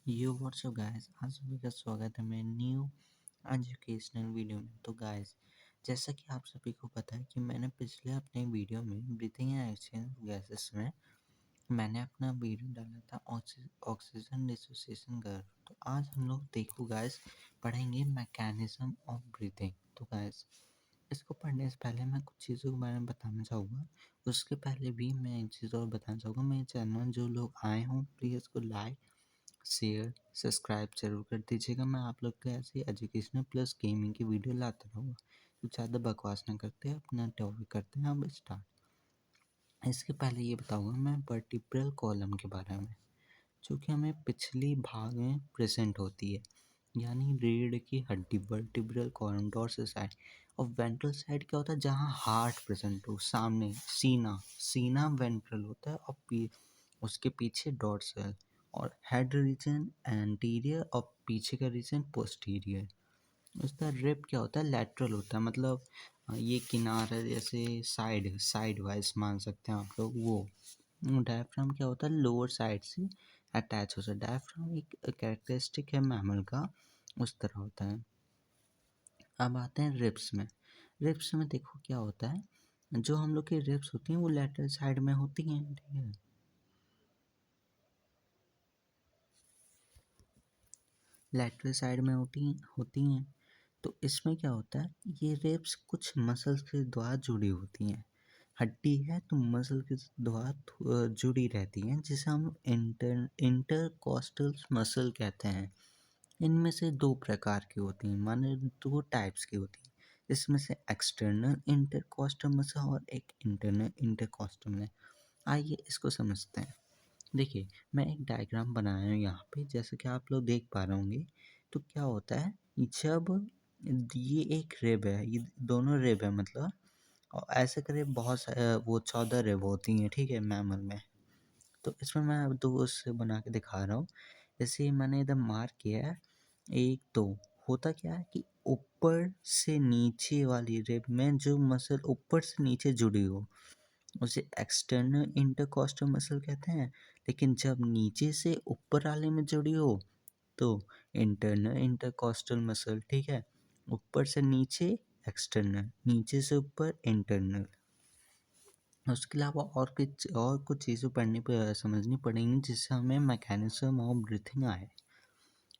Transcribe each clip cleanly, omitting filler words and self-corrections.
यो WhatsApp guys, आप सभी का स्वागत है मेरे न्यू एजुकेशनल वीडियो में। तो गाइस, जैसा कि आप सभी को पता है कि मैंने पिछले अपने वीडियो में ब्रीथिंग एंड एक्सचेंज गैसेस में मैंने अपना वीडियो डाला था ऑक्सीजन डिसोसिएशन कर्व। तो आज हम लोग देखो गाइस पढ़ेंगे मैकेनिज्म ऑफ ब्रीथिंग। तो गाइस, इसको पढ़ने से पहले मैं कुछ चीज़ों के बारे में बताना चाहूँगा। उसके पहले भी मैं एक चीज़ और बताना चाहूँगा। मेरे चैनल जो लोग आए हों प्लीज़ इसको लाइक, शेयर, सब्सक्राइब ज़रूर कर दीजिएगा। मैं आप लोग को ऐसी एजुकेशनल प्लस गेमिंग की वीडियो लाता रहूँगा। तो ज़्यादा बकवास ना करते हैं, अपना टॉपिक करते हैं अब स्टार्ट। इसके पहले ये बताऊँगा मैं वर्टिब्रल कॉलम के बारे में, जो कि हमें पिछली भाग में प्रेजेंट होती है, यानी रीढ़ की हड्डी वर्टिब्रल कॉलम डॉर्सल साइड। और वेंट्रल साइड क्या होता है, जहाँ हार्ट प्रेजेंट हो, सामने सीना सीना वेंट्रल होता है और उसके पीछे डॉर्सल। और हेड रीजन एंटीरियर और पीछे का रीजन पोस्टीरियर। उसका रिब क्या होता है, लैटरल होता है, मतलब ये किनारा जैसे साइड वाइज मान सकते हैं आप लोग। वो डायफ्राम क्या होता है, लोअर साइड से अटैच होता है। डायफ्राम एक कैरेक्टरिस्टिक है मैमल का, उस तरह होता है। अब आते हैं रिब्स में। रिब्स में देखो क्या होता है, जो हम लोग की रिब्स होती हैं वो लैटरल साइड में होती हैं, ठीक है। लैटरल साइड में होती हैं। तो इसमें क्या होता है, ये रिब्स कुछ मसल्स के द्वारा जुड़ी होती हैं। हड्डी है तो मसल के द्वारा जुड़ी रहती हैं, जिसे हम इंटरकॉस्टल मसल कहते हैं। इनमें से दो प्रकार की होती हैं, माने दो टाइप्स की होती हैं। इसमें से एक्सटर्नल इंटरकॉस्टल मसल और एक इंटरनल इंटरकॉस्टल है। आइए इसको समझते हैं। देखिए, मैं एक डायग्राम बनाया हूँ यहाँ पे, जैसे कि आप लोग देख पा रहे होंगे। तो क्या होता है, जब ये एक रिब है, ये दोनों रिब है मतलब, और ऐसे करे बहुत वो 14 रिब होती हैं, ठीक है, मैमल में। तो इसमें मैं अब दो उससे बना के दिखा रहा हूँ। जैसे मैंने इधर मार्क किया है, एक दो। होता क्या है कि ऊपर से नीचे वाली रिब में जो मसल ऊपर से नीचे जुड़ी हो, उसे एक्सटर्नल इंटरकॉस्टल मसल कहते हैं। लेकिन जब नीचे से ऊपर वाले में जुड़ी हो तो इंटरनल इंटरकॉस्टल मसल, ठीक है। ऊपर से नीचे एक्सटर्नल, नीचे से ऊपर इंटरनल। उसके अलावा और कुछ चीज़ें पढ़नी समझनी पड़ेंगी, जिससे हमें मैकेनिज्म ऑफ ब्रीथिंग आए।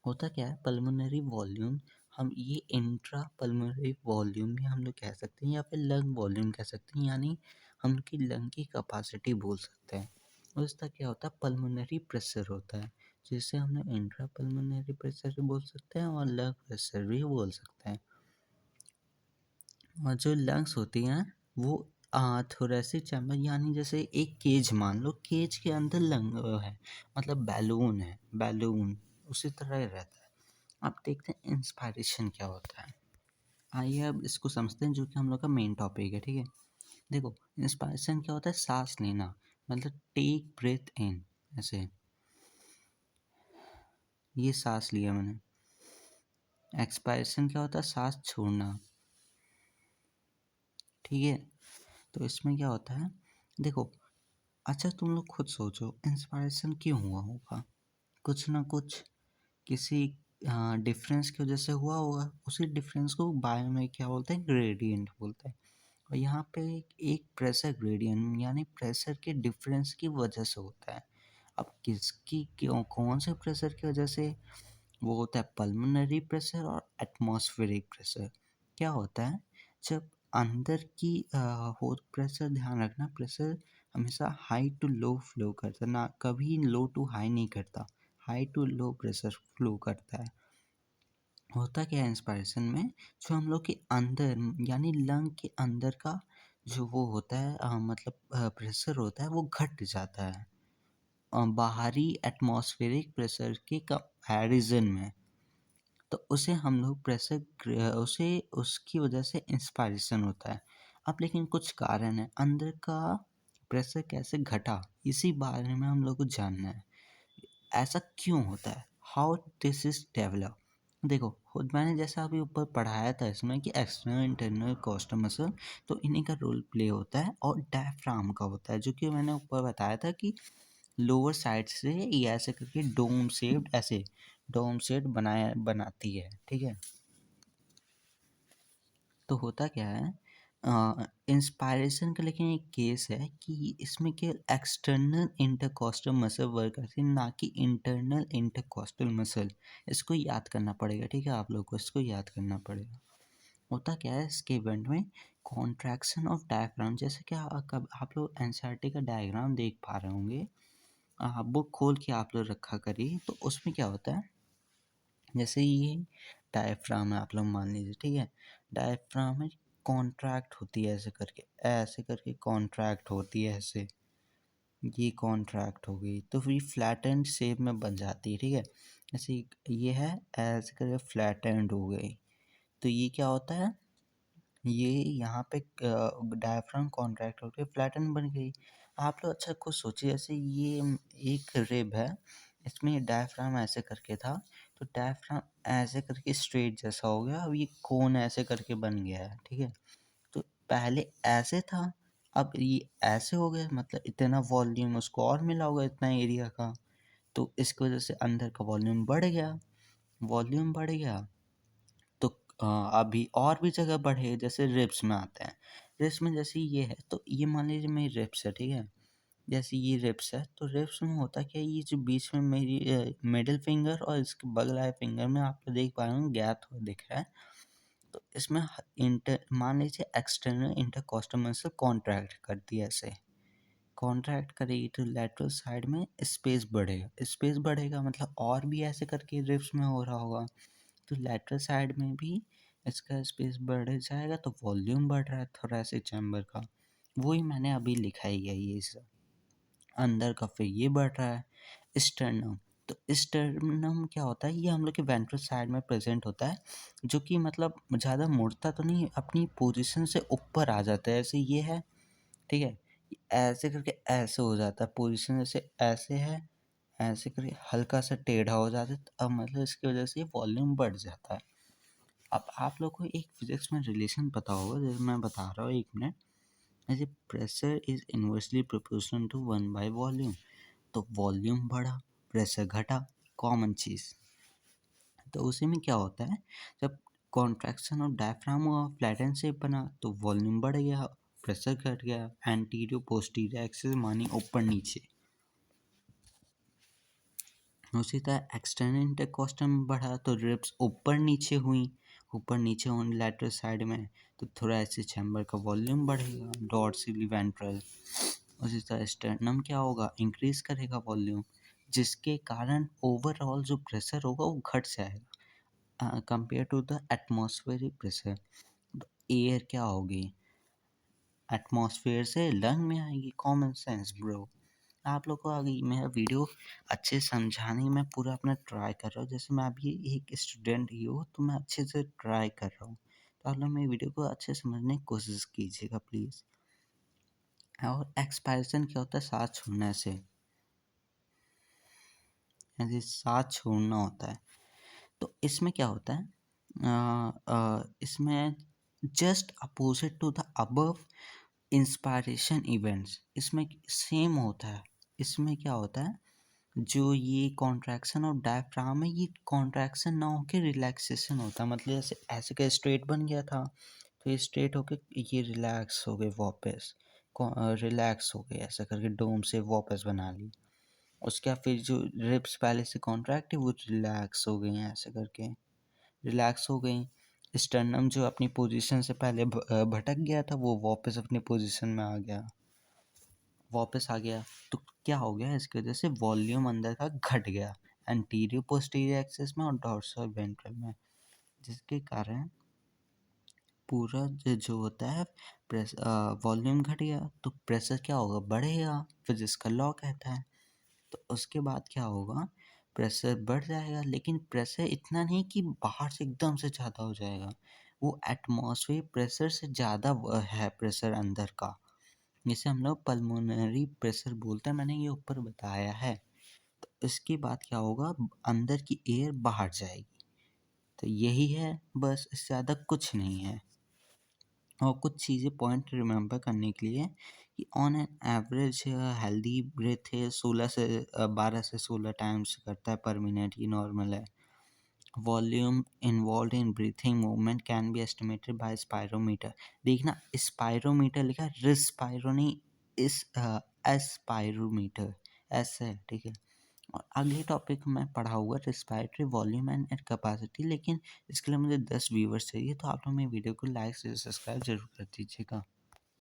होता क्या है, पल्मोनरी वॉल्यूम, हम ये इंट्रा पल्मोनरी वॉल्यूम भी हम लोग कह सकते हैं, या फिर लंग वॉल्यूम कह सकते हैं, यानी हम उनकी लंग की कैपेसिटी बोल सकते हैं। और इसका क्या होता है, पल्मोनरी प्रेशर होता है, जिसे हम लोग इंट्रा पल्मोनरी प्रेशर भी बोल सकते हैं और लंग प्रेशर भी बोल सकते हैं। और जो लंग्स होती हैं वो थोरेसिक चैम्बर, यानी जैसे एक केज मान लो, केज के अंदर लंग है, मतलब बैलून है, बैलून उसी तरह ही रहता है। अब देखते हैं इंस्पायरेशन क्या होता है। आइए अब इसको समझते हैं, जो कि हम लोग का मेन टॉपिक है, ठीक है। देखो, इंस्पायरेशन क्या होता है, सांस लेना, मतलब टेक ब्रेथ इन, ऐसे ये सांस लिया मैंने। एक्सपायरेशन क्या होता है, सांस छोड़ना, ठीक है। तो इसमें क्या होता है, देखो, अच्छा तुम लोग खुद सोचो, इंस्पायरेशन क्यों हुआ होगा, कुछ ना कुछ किसी डिफरेंस की वजह से हुआ होगा। उसी डिफरेंस को बायो में क्या बोलते हैं, ग्रेडियंट बोलते हैं। और यहाँ पे एक प्रेशर ग्रेडियंट, यानी प्रेशर के डिफरेंस की वजह से होता है। अब किसकी क्यों, कौन से प्रेशर की वजह से वो होता है, पल्मोनरी प्रेशर और एटमॉस्फेरिक प्रेशर। क्या होता है, जब अंदर की हो प्रेशर, ध्यान रखना, प्रेशर हमेशा हाई टू लो फ्लो करता है, ना कभी लो टू हाई नहीं करता, high to low pressure flow करता है। होता क्या है इंस्पायरेशन में, जो हम लोग के अंदर यानी लंग के अंदर का जो वो होता है मतलब प्रेशर होता है, वो घट जाता है बाहरी एटमॉस्फेरिक प्रेशर के कंपैरिजन में। तो उसे हम लोग उसे उसकी वजह से इंस्पायरेशन होता है। अब लेकिन कुछ कारण है, अंदर का प्रेशर कैसे घटा, इसी बारे में हम लोग को जानना है। ऐसा क्यों होता है, हाउ दिस इज डेवलप। देखो, खुद मैंने जैसा अभी ऊपर पढ़ाया था इसमें कि एक्सटर्नल इंटरनल कॉस्टल मसल, तो इन्हीं का रोल प्ले होता है, और डायफ्राम का होता है, जो कि मैंने ऊपर बताया था कि लोअर साइड से ये ऐसे करके डोम शेप्ड, ऐसे डोम शेप बनाती है, ठीक है। तो होता क्या है, इंस्पायरेशन का लेकिन एक केस है कि इसमें केवल एक्सटर्नल इंटरकॉस्टल मसल वर्क करती है, ना कि इंटरनल इंटरकॉस्टल मसल। इसको याद करना पड़ेगा, ठीक है, आप लोग को इसको याद करना पड़ेगा। होता क्या है इसके इवेंट में, कॉन्ट्रैक्शन ऑफ डायफ्राम, जैसे कि कब आप लोग एनसीईआरटी का डायग्राम देख पा रहे होंगे, बुक खोल के आप लोग रखा करिए, तो उसमें क्या होता है, जैसे ये डायफ्राम है, आप लोग मान लीजिए, ठीक है, डायफ्राम है, कॉन्ट्रैक्ट होती है ऐसे करके कॉन्ट्रैक्ट होती है ऐसे, ये कॉन्ट्रैक्ट हो गई तो फिर फ्लैटेंड शेप में बन जाती है, ठीक है। जैसे ये है, ऐसे करके फ्लैटेंड हो गई, तो ये क्या होता है, ये यहाँ पे डायफ्राम कॉन्ट्रैक्ट होकर फ्लैटन बन गई। आप लोग अच्छा कुछ सोचिए, जैसे ये एक रिब है, इसमें डायफ्राम ऐसे करके था, तो डायफ्राम ऐसे करके स्ट्रेट जैसा हो गया, अब ये कोन ऐसे करके बन गया है, ठीक है। तो पहले ऐसे था, अब ये ऐसे हो गया, मतलब इतना वॉल्यूम उसको और मिला होगा इतना एरिया का, तो इसकी वजह से अंदर का वॉल्यूम बढ़ गया, वॉल्यूम बढ़ गया, तो अभी और भी जगह बढ़े, जैसे रिब्स में आते हैं, रिब्स में जैसे ये है, तो ये मान लीजिए मेरी रिब्स है, ठीक है, जैसे ये रिब्स है, तो रिब्स में होता क्या है, ये जो बीच में मेरी मिडिल फिंगर और इसके बगल आए फिंगर में आप लोग देख पा रहे हो गैप दिख रहा है, तो इसमें इंटर मान लीजिए एक्सटर्नल इंटरकॉस्टल मसल कॉन्ट्रैक्ट करती है, ऐसे कॉन्ट्रैक्ट करेगी तो लैटरल साइड में स्पेस बढ़ेगा, स्पेस बढ़ेगा मतलब और भी ऐसे करके रिब्स में हो रहा होगा, तो लैटरल साइड में भी इसका स्पेस बढ़ जाएगा, तो वॉल्यूम बढ़ रहा है थोरेसिक चैम्बर का, वही मैंने अभी लिखा ही है, ये सब अंदर का फिर ये बढ़ रहा है स्टर्नम। तो स्टर्नम क्या होता है, ये हम लोग के वेंट्रल साइड में प्रेजेंट होता है, जो कि मतलब ज़्यादा मुड़ता तो नहीं, अपनी पोजीशन से ऊपर आ जाता है, ऐसे ये है, ठीक है, ऐसे करके ऐसे हो जाता है पोजीशन, जैसे ऐसे है, ऐसे करके हल्का सा टेढ़ा हो जाता है, अब मतलब इसकी वजह से वॉल्यूम बढ़ जाता है। अब आप लोग को एक फिजिक्स में रिलेशन पता होगा, जैसे मैं बता रहा हूँ, एक मिनट, जैसे pressure is inversely proportional to 1/वॉल्यूम, तो वॉल्यूम बढ़ा, प्रेशर घटा, कॉमन चीज़। तो उसी में क्या होता है, जब कॉन्ट्रैक्शन ऑफ डायफ्राम हुआ, फ्लैटन शेप बना, तो वॉल्यूम बढ़ गया, प्रेशर घट गया, एंटीरियर पोस्टीरियर एक्सिस मानी ऊपर नीचे, उसी तरह एक्सटर्नल इंटरकॉस्टल में बढ़ा तो रिब्स ऊपर नीचे हुई, ऊपर नीचे होने लैटरल साइड में, तो थोड़ा ऐसे चैम्बर का वॉल्यूम बढ़ेगा, डॉर्सली वेंट्रल। उसी तरह स्टर्नम क्या होगा, इंक्रीज करेगा वॉल्यूम, जिसके कारण ओवरऑल जो प्रेशर होगा वो घट जाएगा compare to the atmospheric pressure. Air क्या होगी, एटमॉस्फेयर से लंग में आएगी, कॉमन सेंस ब्रो। आप लोग को अभी मेरा वीडियो अच्छे समझाने में पूरा अपना ट्राई कर रहा हूँ, जैसे मैं अभी एक स्टूडेंट ही हूँ, तो मैं अच्छे से ट्राई कर रहा हूँ, तो आप लोग मेरी वीडियो को अच्छे से समझने की कोशिश कीजिएगा प्लीज़। और एक्सपायरेशन क्या होता है, साथ छोड़ने से, ऐसे साथ छोड़ना होता है, तो इसमें क्या होता है, इसमें just opposite to the above inspiration events, इसमें सेम होता है, इसमें क्या होता है, जो ये कॉन्ट्रैक्शन ऑफ डायफ्राम है, ये कॉन्ट्रैक्शन ना होकर रिलैक्सेशन होता है, मतलब जैसे ऐसे का स्ट्रेट बन गया था, तो ये स्ट्रेट होके ये रिलैक्स हो गए वापस, रिलैक्स हो गए, ऐसा करके डोम से वापस बना ली, उसके बाद फिर जो रिब्स पहले से कॉन्ट्रैक्ट है वो रिलैक्स हो गई हैं, ऐसे करके रिलैक्स हो गई। स्टर्नम जो अपनी पोजीशन से पहले भटक गया था, वो वापस अपनी पोजीशन में आ गया, वापस आ गया, तो क्या हो गया, इसकी वजह से वॉल्यूम अंदर का घट गया, एंटीरियर पोस्टीरियर एक्सिस में और डॉर्सल वेंट्रल में, जिसके कारण पूरा जो होता है प्रेस वॉल्यूम घट गया, तो प्रेशर क्या होगा, बढ़ेगा, फिजिक्स का लॉ कहता है। तो उसके बाद क्या होगा, प्रेशर बढ़ जाएगा, लेकिन प्रेशर इतना नहीं कि बाहर से एकदम से ज़्यादा हो जाएगा, वो एटमॉस्फेयर प्रेशर से ज़्यादा है प्रेशर अंदर का, जिसे हम लोग पल्मोनरी प्रेशर बोलते हैं, मैंने ये ऊपर बताया है। तो इसके बाद क्या होगा, अंदर की एयर बाहर जाएगी, तो यही है बस, इससे ज़्यादा कुछ नहीं है। और कुछ चीज़ें पॉइंट रिमेंबर करने के लिए कि on an average healthy breath है 16 से 12 से 16 टाइम्स करता है पर मिनट, ये नॉर्मल है। Volume involved in breathing movement can be estimated by spirometer. देखना स्पायरोमीटर लिखा है, रिस्पायरो नहीं, इस एस्पायरोमीटर, ऐसे है, ठीक है। और अगले टॉपिक में पढ़ा हुआ रिस्पायरेटरी वॉल्यूम एंड कैपेसिटी, लेकिन इसके लिए मुझे 10 व्यूवर्स चाहिए, तो आप लोग मेरी वीडियो को लाइक से सब्सक्राइब जरूर कर दीजिएगा।